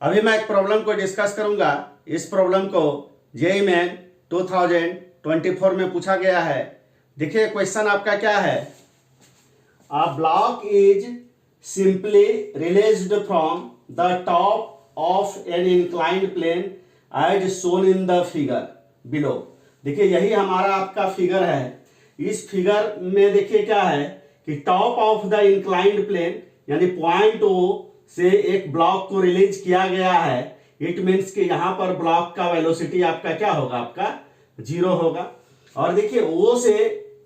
अभी मैं एक प्रॉब्लम को डिस्कस करूंगा। इस प्रॉब्लम को जेईई मेन 2024 में पूछा गया है। देखिए क्वेश्चन आपका क्या है। A block is simply released from the top of an inclined plane as shown in the figure below. देखिए यही हमारा आपका फिगर है। इस फिगर में देखिए क्या है कि top of the inclined plane यानी पॉइंट ओ से एक ब्लॉक को रिलीज किया गया है। इट मीन्स कि यहां पर ब्लॉक का वेलोसिटी आपका क्या होगा, आपका 0 होगा। और देखिए ओ से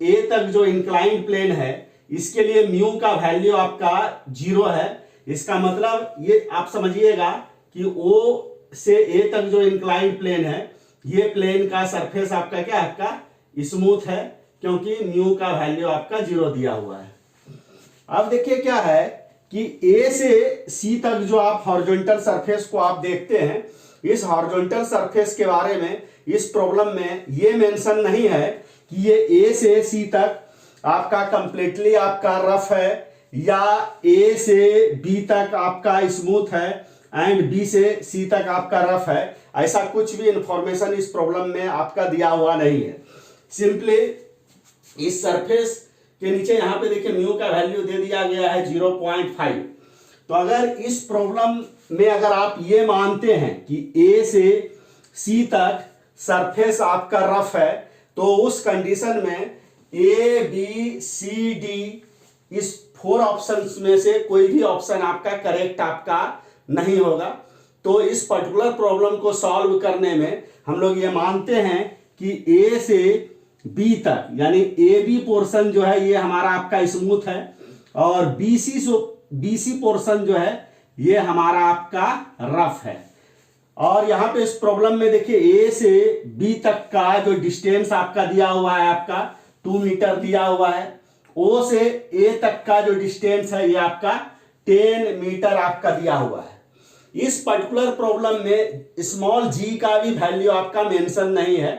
ए तक जो इंक्लाइंड प्लेन है इसके लिए म्यू का वैल्यू आपका 0 है। इसका मतलब ये आप समझिएगा कि ओ से ए तक जो इंक्लाइंड प्लेन है ये प्लेन का सरफेस आपका क्या है, आपका स्मूथ है, क्योंकि म्यू का वैल्यू आपका 0 दिया हुआ है। अब देखिए क्या है कि ए से सी तक जो आप हॉरिजॉन्टल सरफेस को आप देखते हैं, इस हॉरिजॉन्टल सरफेस के बारे में इस प्रॉब्लम में ये मेंशन नहीं है कि ये ए से सी तक आपका कंप्लीटली आपका रफ है या ए से बी तक आपका स्मूथ है एंड बी से सी तक आपका रफ है। ऐसा कुछ भी इंफॉर्मेशन इस प्रॉब्लम में आपका दिया हुआ नहीं है। सिंपली इस सरफेस के नीचे यहां पे देखिए म्यू का वैल्यू दे दिया गया है 0.5। तो अगर इस प्रॉब्लम में अगर आप ये मानते हैं कि ए से सी तक सरफेस आपका रफ है तो उस कंडीशन में ए बी सी डी इस 4 ऑप्शंस में से कोई भी ऑप्शन आपका करेक्ट आपका नहीं होगा। तो इस पर्टिकुलर प्रॉब्लम को सॉल्व करने में हम लोग ये मानते हैं कि ए से बी तक यानी ए बी पोर्शन जो है ये हमारा आपका स्मूथ है और बीसी पोर्शन जो है ये हमारा आपका रफ है। और यहां पे इस प्रॉब्लम में देखिए ए से बी तक का जो डिस्टेंस आपका दिया हुआ है आपका 2 मीटर दिया हुआ है। ओ से ए तक का जो डिस्टेंस है ये आपका 10 मीटर आपका दिया हुआ है। इस पर्टिकुलर प्रॉब्लम में स्मॉल जी का भी वैल्यू आपका मेंशन नहीं है।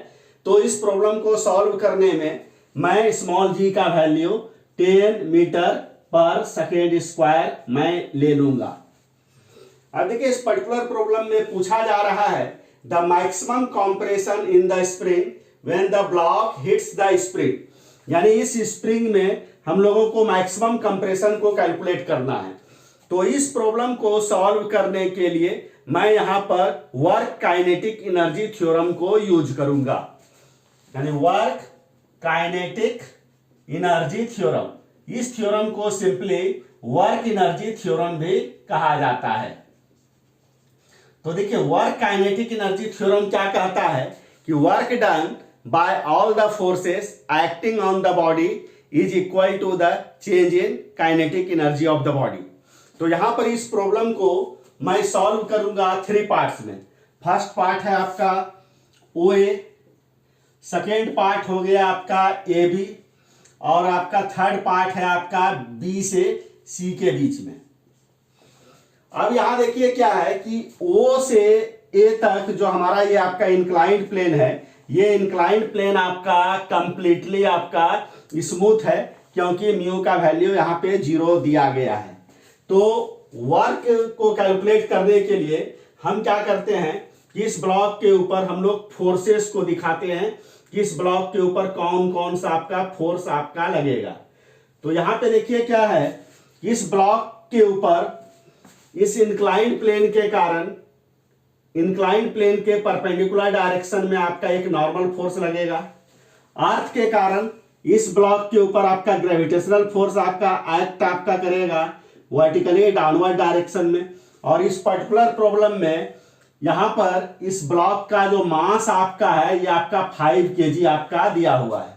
तो इस प्रॉब्लम को सॉल्व करने में मैं स्मॉल जी का वैल्यू 10 मीटर पर सेकेंड स्क्वायर मैं ले लूंगा। अब देखिए इस पर्टिकुलर प्रॉब्लम में पूछा जा रहा है the maximum compression in the spring when the block hits the spring. यानी इस स्प्रिंग में हम लोगों को मैक्सिमम कंप्रेशन को कैलकुलेट करना है। तो इस प्रॉब्लम को सॉल्व करने के लिए मैं यहां पर वर्क काइनेटिक एनर्जी थ्योरम को यूज करूंगा, यानी वर्क काइनेटिक एनर्जी थ्योरम। इस थ्योरम को सिंपली वर्क एनर्जी थ्योरम भी कहा जाता है। तो देखिए वर्क काइनेटिक एनर्जी थ्योरम क्या कहता है कि work done by all the forces acting on the body is equal to the change in kinetic energy of the body. तो यहां पर इस प्रॉब्लम को मैं सॉल्व करूंगा 3 पार्ट्स में। फर्स्ट पार्ट है आपका ओ ए, सेकेंड पार्ट हो गया आपका ए बी और आपका थर्ड पार्ट है आपका बी से सी के बीच में। अब यहां देखिए क्या है कि ओ से ए तक जो हमारा ये आपका इंक्लाइंड प्लेन है, ये इंक्लाइंड प्लेन आपका कंप्लीटली आपका स्मूथ है क्योंकि म्यू का वैल्यू यहां पे 0 दिया गया है। तो वर्क को कैलकुलेट करने के लिए हम क्या करते हैं कि इस ब्लॉक के ऊपर हम लोग फोर्सेस को दिखाते हैं कि इस ब्लॉक के ऊपर कौन कौन सा आपका फोर्स आपका लगेगा। तो यहां पे देखिए क्या है कि इस ब्लॉक के ऊपर इस इंक्लाइंड प्लेन के कारण इंक्लाइंड प्लेन के परपेंडिकुलर डायरेक्शन में आपका एक नॉर्मल फोर्स लगेगा। अर्थ के कारण इस ब्लॉक के ऊपर आपका ग्रेविटेशनल फोर्स आपका एक्ट आपका करेगा वर्टिकली डाउनवर्ड डायरेक्शन में। और इस पर्टिकुलर प्रॉब्लम में यहां पर इस ब्लॉक का जो मास आपका है ये आपका 5 kg आपका दिया हुआ है।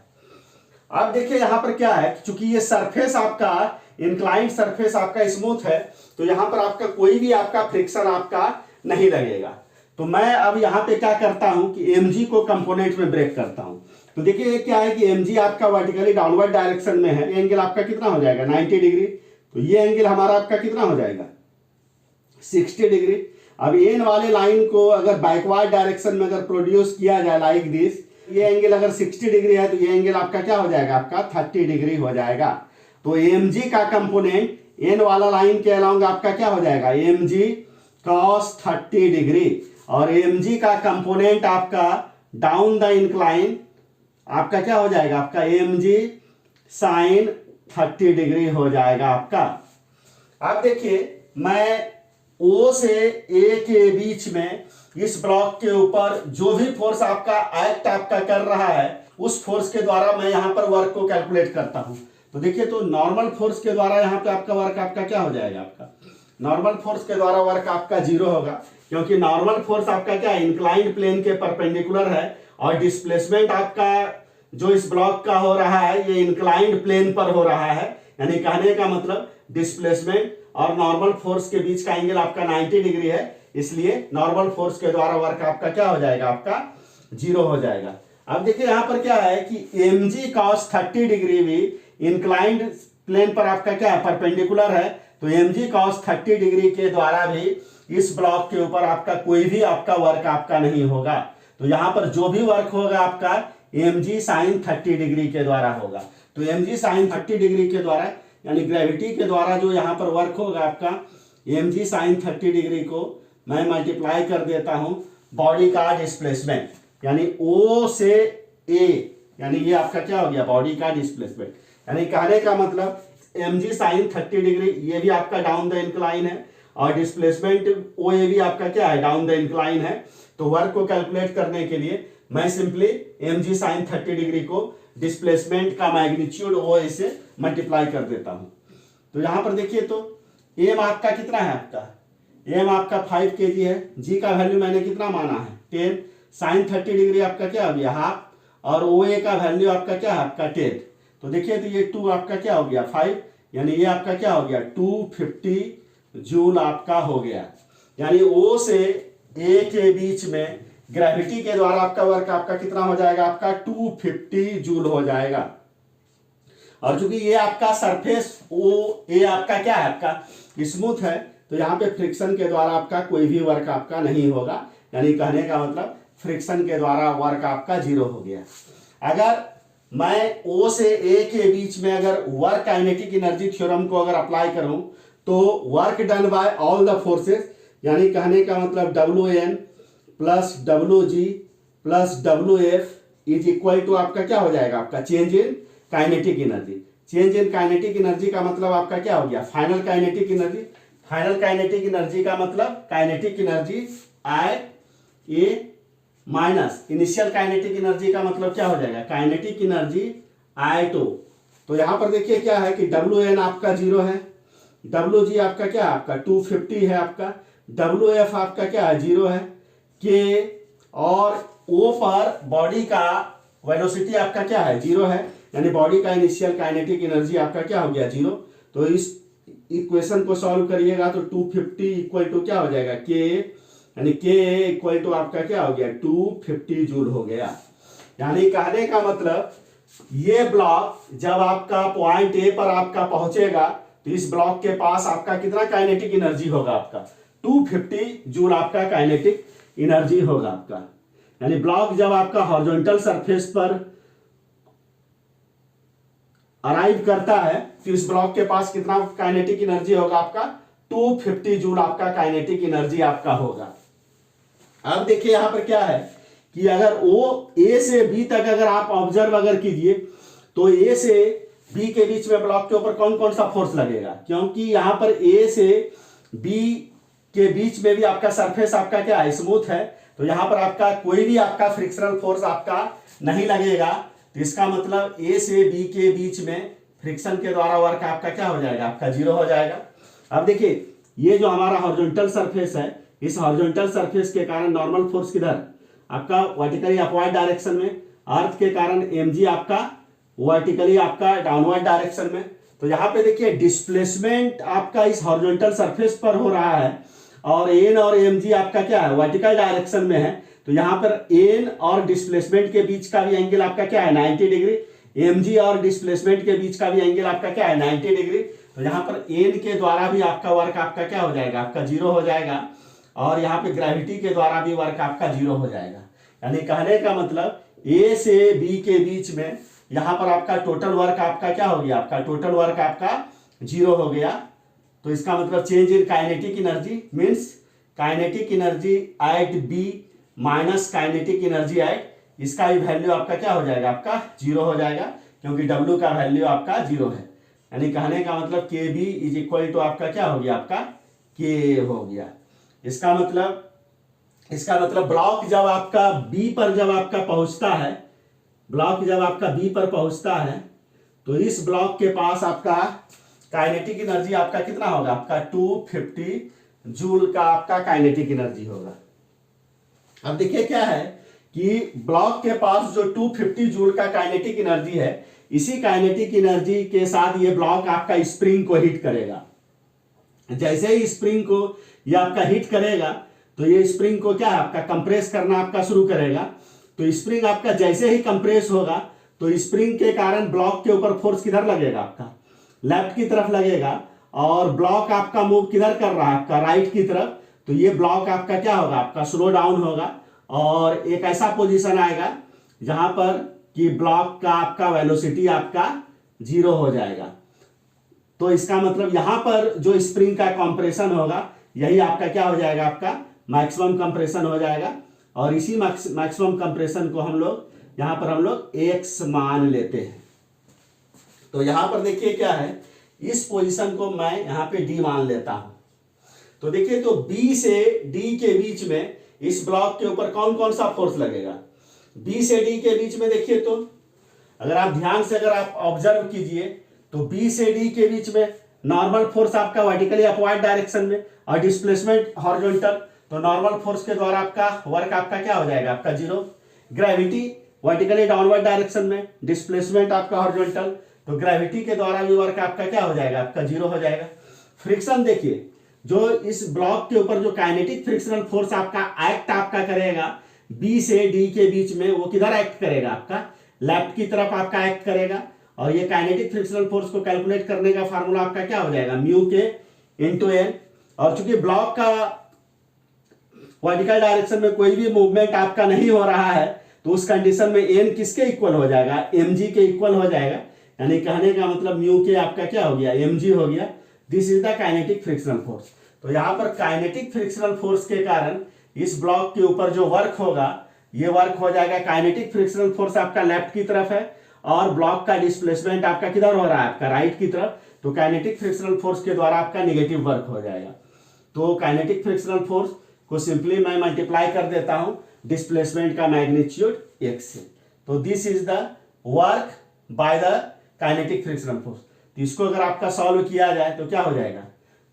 अब देखिए यहां पर क्या है, चूंकि ये सरफेस आपका इंक्लाइंड सरफेस आपका स्मूथ है तो यहां पर आपका कोई भी आपका फ्रिक्शन आपका नहीं लगेगा। तो मैं अब यहां पे क्या करता हूं कि mg को कंपोनेंट में ब्रेक करता हूं। तो देखिए ये क्या है कि mg आपका वर्टिकली डाउनवर्ड डायरेक्शन में है, एंगल आपका कितना हो जाएगा 90 डिग्री। तो ये एंगल हमारा आपका कितना हो जाएगा 60 डिग्री। अब एन वाले लाइन को अगर बैकवर्ड डायरेक्शन में अगर प्रोड्यूस किया जाए लाइक दिस, ये एंगल अगर 60 डिग्री है तो ये एंगल आपका क्या हो जाएगा आपका 30 डिग्री हो जाएगा। तो mg का कंपोनेंट एन वाला लाइन के अलाउंग आपका क्या हो जाएगा mg cos 30 डिग्री, और mg का कंपोनेंट आपका डाउन द इंक्लाइन आपका क्या हो जाएगा, आपका mg sin 30 डिग्री हो जाएगा आपका। अब देखिए मैं O से A के बीच में इस ब्लॉक के ऊपर जो भी फोर्स आपका एक्ट आपका कर रहा है उस फोर्स के द्वारा मैं यहां पर वर्क को कैलकुलेट करता हूं। तो देखिए तो नॉर्मल फोर्स के द्वारा यहां पे आपका वर्क आपका क्या हो जाएगा, आपका नॉर्मल फोर्स के द्वारा वर्क आपका 0 होगा, क्योंकि नॉर्मल फोर्स आपका क्या इंक्लाइंड प्लेन के परपेंडिकुलर है, और डिस्प्लेसमेंट आपका जो इस ब्लॉक का हो रहा है ये इंक्लाइंड प्लेन पर हो रहा है। यानी कहने का मतलब डिस्प्लेसमेंट और नॉर्मल फोर्स के बीच का एंगल आपका 90 डिग्री है, इसलिए नॉर्मल फोर्स के द्वारा वर्क आपका क्या हो जाएगा, आपका 0 हो जाएगा। अब देखिए यहां पर क्या है कि mg cos 30 डिग्री भी इंक्लाइंड प्लेन पर आपका क्या है, परपेंडिकुलर है, तो mg cos 30 डिग्री के द्वारा भी इस ब्लॉक के ऊपर आपका कोई भी आपका वर्क आपका नहीं होगा। तो यहां पर जो भी वर्क होगा आपका mg sin 30 डिग्री के द्वारा होगा। तो mg sin 30 डिग्री के द्वारा यानी ग्रेविटी के द्वारा जो यहाँ पर वर्क होगा आपका mg sin 30 डिग्री को मैं मल्टीप्लाई कर देता हूं बॉडी का डिस्प्लेसमेंट, यानी O से A, यानी ये आपका क्या हो गया, बॉडी का डिस्प्लेसमेंट। यानी कहने का मतलब mg sin 30 डिग्री ये भी आपका डाउन द इंक्लाइन है, और डिस्प्लेसमेंट OA भी आपका क्या है, डाउन द इंक्लाइन है। तो वर्क को कैलकुलेट करने के लिए मैं सिंपली mg sin 30 डिग्री को डिस्प्लेसमेंट का मैग्नीट्यूड OA से मल्टीप्लाई कर देता हूं। तो यहां पर देखिए तो m आपका कितना है, आपका m आपका 5 kg है, g का वैल्यू मैंने कितना माना है 10, sin 30 डिग्री आपका क्या हो गया हाफ, और OA का वैल्यू आपका क्या है, आपका 10। तो देखिए तो ये 2 आपका क्या हो गया 5, यानी ये आपका क्या हो गया 250 जूल आपका हो गया। यानी O से A के बीच में ग्रेविटी के द्वारा आपका वर्क आपका कितना हो जाएगा, आपका 250 जूल हो जाएगा। और चूंकि ये आपका सरफेस ये आपका क्या है, आपका स्मूथ है, तो यहाँ पे फ्रिक्शन के द्वारा आपका कोई भी वर्क आपका नहीं होगा। यानी कहने का मतलब फ्रिक्शन के द्वारा वर्क आपका 0 हो गया। अगर मैं O से A के बीच में अगर वर्क काइनेटिक एनर्जी थ्योरम को अगर अप्लाई करूं तो work done by all the forces, यानी कहने का मतलब WN plus WG plus WF is equal to आपका क्या हो जाएगा, आपका change in kinetic energy. Change in kinetic energy का मतलब आपका क्या हो गया, final kinetic energy. Final kinetic energy का मतलब kinetic energy IA minus initial kinetic energy का मतलब क्या हो जाएगा, काइनेटिक एनर्जी I2। तो यहां पर देखिए क्या है कि WN आपका 0 है, WG आपका क्या है, आपका 250 है, आपका WF आपका क्या है 0 है, K और O पर बॉडी का वेलोसिटी आपका क्या है 0 है, यानी बॉडी का इनिशियल काइनेटिक एनर्जी आपका क्या हो गया 0। तो इस इक्वेशन को सॉल्व करिएगा तो 250 इक्वल टू क्या हो जाएगा K, यानी K इक्वल टू आपका क्या हो गया 250 जूल हो गया। यानी कहने का मतलब ये ब्लॉक जब आपका पॉइंट A पर आपका पहुंचेगा तो इस ब्लॉक के पास आपका कितना काइनेटिक एनर्जी होगा, आपका 250 जूल आपका काइनेटिक एनर्जी होगा आपका। यानी ब्लॉक जब आपका हॉरिजॉन्टल सरफेस पर अराइव करता है तो इस ब्लॉक के पास कितना काइनेटिक एनर्जी होगा, आपका 250 जूल आपका काइनेटिक एनर्जी आपका होगा। अब देखिए यहां पर क्या है कि अगर A से B तक अगर आप ऑब्जर्व अगर कीजिए तो A से B के बीच में ब्लॉक के ऊपर कौन कौन सा फोर्स लगेगा, क्योंकि यहां पर A से B के बीच में भी आपका सरफेस आपका क्या है स्मूथ है, तो यहां पर आपका कोई भी आपका फ्रिक्शनल फोर्स आपका नहीं लगेगा। तो इसका मतलब A से B के बीच में फ्रिक्शन के द्वारा वर्क आपका क्या हो जाएगा, आपका 0 हो जाएगा। अब देखिए ये जो हमारा हॉरिजॉन्टल सरफेस है, इस हॉरिजॉन्टल सरफेस के कारण नॉर्मल फोर्स किधर, आपका वर्टिकली अपवर्ड डायरेक्शन में, अर्थ के कारण mg आपका वर्टिकली आपका डाउनवर्ड डायरेक्शन में। तो यहाँ पे देखिए डिस्प्लेसमेंट आपका इस हॉरिजॉन्टल सरफेस पर हो रहा है और n और mg आपका क्या है वर्टिकल डायरेक्शन में है। तो यहाँ पर n और डिस्प्लेसमेंट के बीच का भी एंगल आपका क्या है 90 डिग्री, mg और डिस्प्लेसमेंट के बीच का भी एंगल आपका क्या है 90 डिग्री। तो यहाँ पर n के द्वारा भी आपका वर्क आपका क्या हो जाएगा, आपका 0 हो जाएगा, और यहाँ पे ग्रेविटी के द्वारा भी वर्क आपका 0 हो जाएगा। यानी कहने का मतलब A से B के बीच में यहाँ पर आपका टोटल वर्क आपका क्या हो गया, आपका टोटल वर्क आपका 0 हो गया। तो इसका मतलब change in kinetic energy means kinetic energy at B minus kinetic energy at, इसका भी वैल्यू आपका क्या हो जाएगा, आपका जीरो हो जाएगा, क्योंकि डब्ल्यू का वैल्यू आपका जीरो है। यानी कहने का मतलब के बी इज इक्वल टू आपका क्या हो गया, आपका के हो गया। इसका मतलब ब्लॉक जब आपका बी पर जब आपका पहुंचता है, ब्लॉक जब आपका बी पर पहुंचता है, तो इस ब्लॉक के पास आपका काइनेटिक एनर्जी आपका कितना होगा, आपका 250 जूल का आपका काइनेटिक एनर्जी होगा। अब देखिए क्या है कि ब्लॉक के पास जो 250 जूल का काइनेटिक एनर्जी है, इसी काइनेटिक एनर्जी के साथ ये ब्लॉक आपका स्प्रिंग को हिट करेगा। जैसे ही स्प्रिंग को ये आपका हिट करेगा, तो ये स्प्रिंग को क्या है, आपका कंप्रेस करना आपका शुरू करेगा। तो स्प्रिंग आपका जैसे ही कंप्रेस होगा, तो स्प्रिंग के कारण ब्लॉक के ऊपर फोर्स किधर लगेगा, आपका लेफ्ट की तरफ लगेगा, और ब्लॉक आपका मूव किधर कर रहा है, आपका राइट की तरफ। तो ये ब्लॉक आपका क्या होगा, आपका स्लो डाउन होगा, और एक ऐसा पोजीशन आएगा जहां पर कि ब्लॉक का आपका वेलोसिटी आपका जीरो हो जाएगा। तो इसका मतलब यहां पर जो स्प्रिंग का कंप्रेशन होगा, यही आपका क्या हो जाएगा, आपका मैक्सिमम कंप्रेशन हो जाएगा। और इसी मैक्सिमम कंप्रेशन को हम लोग एक्स मान लेते हैं। तो यहां पर देखिए क्या है, इस पोजीशन को मैं यहां पे डी मान लेता हूं। तो देखिए, तो बी से डी के बीच में इस ब्लॉक के ऊपर कौन कौन सा फोर्स लगेगा, बी से डी के बीच में देखिए, तो अगर आप ध्यान से अगर आप ऑब्जर्व कीजिए, तो बी से डी के बीच में नॉर्मल फोर्स आपका वर्टिकली अपवर्ड डायरेक्शन में, और डिस्प्लेसमेंट हॉरिजॉन्टल। तो नॉर्मल फोर्स के द्वारा आपका वर्क आपका क्या हो जाएगा, आपका zero. Gravity vertically downward direction में, डिस्प्लेसमेंट आपका हॉरिजॉन्टल, तो ग्रेविटी के द्वारा भी वर्क आपका क्या हो जाएगा, आपका जीरो हो जाएगा। फ्रिक्शन देखिए, जो इस ब्लॉक के ऊपर जो काइनेटिक फ्रिक्शनल फोर्स आपका एक्ट आपका करेगा बी से डी के बीच में, वो किधर एक्ट करेगा, आपका लेफ्ट की तरफ आपका एक्ट करेगा। और ये काइनेटिक फ्रिक्शनल फोर्स को कैलकुलेट करने का फार्मूला आपका क्या हो जाएगा, म्यू के इंटू एन। और चूंकि ब्लॉक का वर्टिकल डायरेक्शन में कोई भी मूवमेंट आपका नहीं हो रहा है, तो उस कंडीशन में एन किसके इक्वल हो जाएगा, mg के इक्वल हो जाएगा। यानी कहने का मतलब म्यू के आपका क्या हो गया, mg हो गया। This is the kinetic frictional force. तो यहां पर काइनेटिक फ्रिक्शनल फोर्स के कारण इस ब्लॉक के ऊपर जो वर्क होगा, ये वर्क हो जाएगा, काइनेटिक फ्रिक्शनल फोर्स आपका लेफ्ट की तरफ है, और ब्लॉक का डिस्प्लेसमेंट आपका किधर हो रहा है, आपका राइट की तरफ। तो काइनेटिक फ्रिक्शनल फोर्स के द्वारा आपका नेगेटिव वर्क हो जाएगा। तो काइनेटिक फ्रिक्शनल फोर्स को सिंपली मैं मल्टीप्लाई कर देता हूं डिस्प्लेसमेंट का मैग्नीट्यूड x से। तो this is the work by the kinetic frictional force. तो इसको अगर आपका सॉल्व किया जाए तो क्या हो जाएगा,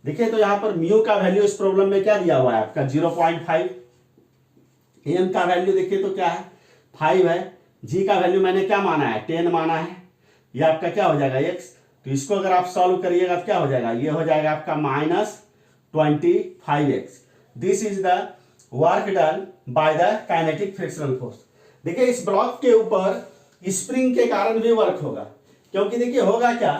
देखिए, तो यहां पर म्यू का वैल्यू इस प्रॉब्लम में क्या दिया हुआ है, आपका 0.5। एम का वैल्यू देखिए तो क्या है, 5 है। जी का वैल्यू मैंने क्या माना है, 10 माना है। ये आपका क्या हो जाएगा, x। तो इसको अगर आप सॉल्व करिएगा तो क्या हो जाएगा, ये हो जाएगा आपका -25x। This is the work done by the kinetic frictional force. देखिए, इस ब्लॉक के ऊपर स्प्रिंग के कारण भी वर्क होगा, क्योंकि देखिए होगा क्या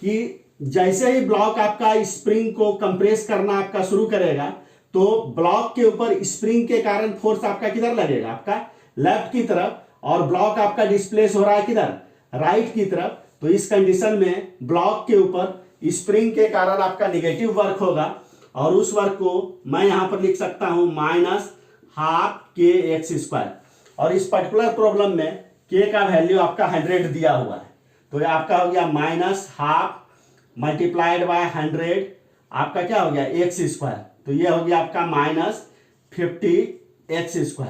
कि जैसे ही ब्लॉक आपका स्प्रिंग को कंप्रेस करना आपका शुरू करेगा, तो ब्लॉक के ऊपर स्प्रिंग के कारण फोर्स आपका किधर लगेगा, आपका लेफ्ट की तरफ, और ब्लॉक आपका डिस्प्लेस हो रहा है किधर, राइट की तरफ। तो इस कंडीशन में ब्लॉक के ऊपर स्प्रिंग के कारण आपका निगेटिव वर्क होगा, और उस वर्क को मैं यहां पर लिख सकता हूं -12kx²। और इस पर्टिकुलर प्रॉब्लम में k का वैल्यू आपका 100 दिया हुआ है, तो ये आपका हो गया -12 मल्टीप्लाइड बाय 100, आपका क्या हो गया, x²। तो ये हो गया आपका -50x²।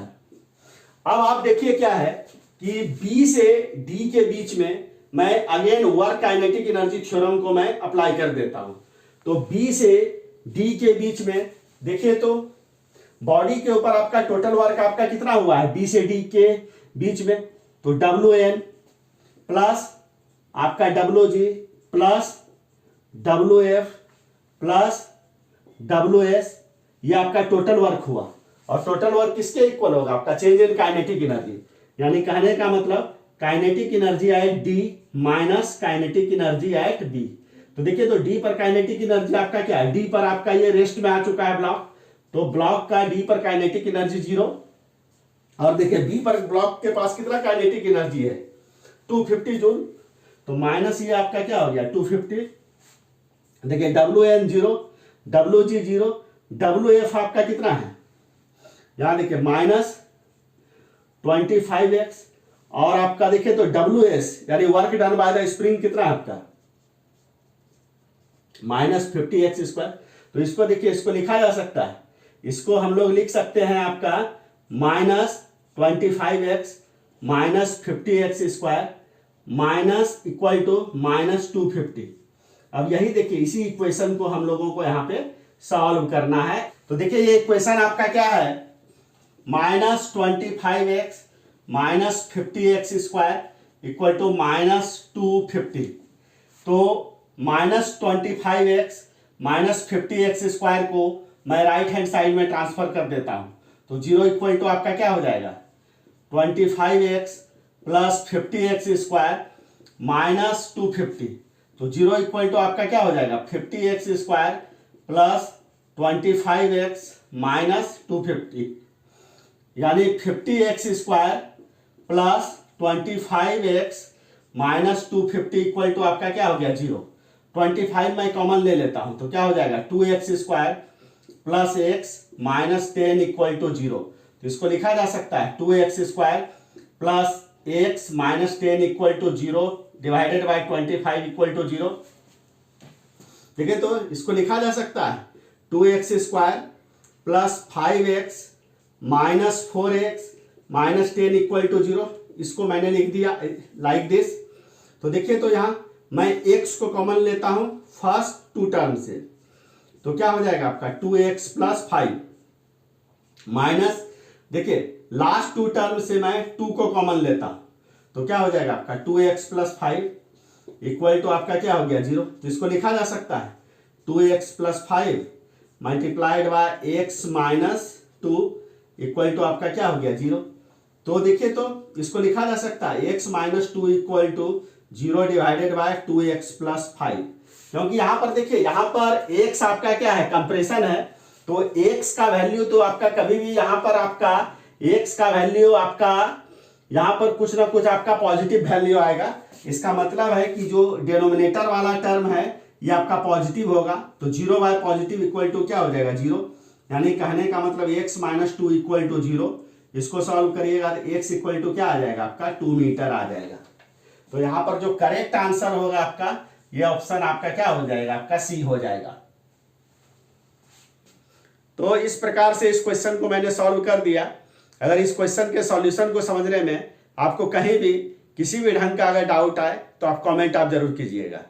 अब आप देखिए क्या है कि B से D के बीच में मैं again work kinetic energy theorem को मैं अप्लाई कर देता हूं। तो B से D के बीच में देखिए, तो बॉडी के ऊपर आपका टोटल वर्क आपका कितना हुआ है B से D के बीच में, तो WN प्लस आपका WG plus WF plus WS, ये आपका टोटल वर्क हुआ। और टोटल वर्क किसके इक्वल होगा, आपका चेंज इन काइनेटिक एनर्जी। यानी कहने का मतलब kinetic energy eight D minus kinetic energy eight B। तो देखिए, तो D पर काइनेटिक एनर्जी आपका क्या है, D पर आपका ये रेस्ट में आ चुका है ब्लॉक, तो ब्लॉक का D पर काइनेटिक एनर्जी 0। और देखिए B पर ब्लॉक के पास कितना काइनेटिक एनर्जी है, 250 जूल। तो माइनस ये आपका क्या हो गया, 250। देखिए WN 0, WG 0, WF आपका कितना है, यहां देखिए -25x, और आपका देखिए तो WS यानी work done by the spring कितना है आपका -50x²। तो इसको देखिए, इसको लिखा जा सकता है, इसको हम लोग लिख सकते हैं आपका -25x -50x² minus equal to -250। अब यही देखिए, इसी इक्वेशन को हम लोगों को यहां पे सॉल्व करना है। तो देखिए ये इक्वेशन आपका क्या है, -25x -50x² इक्वल टू -250। तो -25x -50x² को मैं राइट हैंड साइड में ट्रांसफर कर देता हूं, तो 0 इक्वल टू आपका क्या हो जाएगा, 25x प्लस 50x² माइनस 250। तो 0 इक्वल टू आपका क्या हो जाएगा, 50x² प्लस 25x माइनस 250, यानी 50x² plus 25x minus 250 equal to आपका क्या हो गया, 0। 25 मैं कॉमन ले लेता हूं, तो क्या हो जाएगा, 2x² plus x minus 10 equal to 0। तो इसको लिखा जा सकता है 2x² plus x minus 10 equal to 0 divided by 25 equal to 0। ठीक है, तो इसको लिखा जा सकता है 2x² plus 5x minus 4x minus 10 equal to 0। इसको मैंने लिख दिया लाइक दिस। तो देखिए, तो यहां मैं x को कॉमन लेता हूं फर्स्ट टू टर्म से, तो क्या हो जाएगा आपका 2x प्लस 5 माइनस, देखिए लास्ट टू टर्म से मैं 2 को कॉमन लेता हूं, तो क्या हो जाएगा आपका 2x प्लस 5 इक्वल टू आपका क्या हो गया, 0। तो इसको लिखा जा सकता है 2x plus 5 multiplied by x minus 2 equal to आपका क्या हो गया, 0। तो देखिए, तो इसको लिखा जा सकता है x minus 2 equal to 0 divided by 2x plus 5, क्योंकि यहां पर देखिए, यहां पर x आपका क्या है, कंप्रेशन है, तो x का वैल्यू तो आपका कभी भी यहां पर आपका x का वैल्यू आपका यहां पर कुछ ना कुछ आपका पॉजिटिव वैल्यू आएगा। इसका मतलब है कि जो डिनोमिनेटर वाला टर्म है ये आपका पॉजिटिव होगा, तो 0 बाय पॉजिटिव इक्वल टू क्या हो जाएगा, 0। यानी कहने का मतलब x माइनस 2 इक्वल टू 0। इसको सॉल्व करिएगा तो x इक्वल टू क्या आ जाएगा आपका 2 मीटर आ जाएगा। तो यहां पर जो करेक्ट आंसर होगा आपका, ये ऑप्शन आपका क्या हो जाएगा, आपका सी हो जाएगा। तो इस प्रकार से इस क्वेश्चन को मैंने सॉल्व कर दिया। अगर इस क्वेश्चन के सॉल्यूशन को समझने में आपको कहीं भी किसी भी ढंग का अगर डाउट आए तो आप कमेंट आप जरूर कीजिएगा।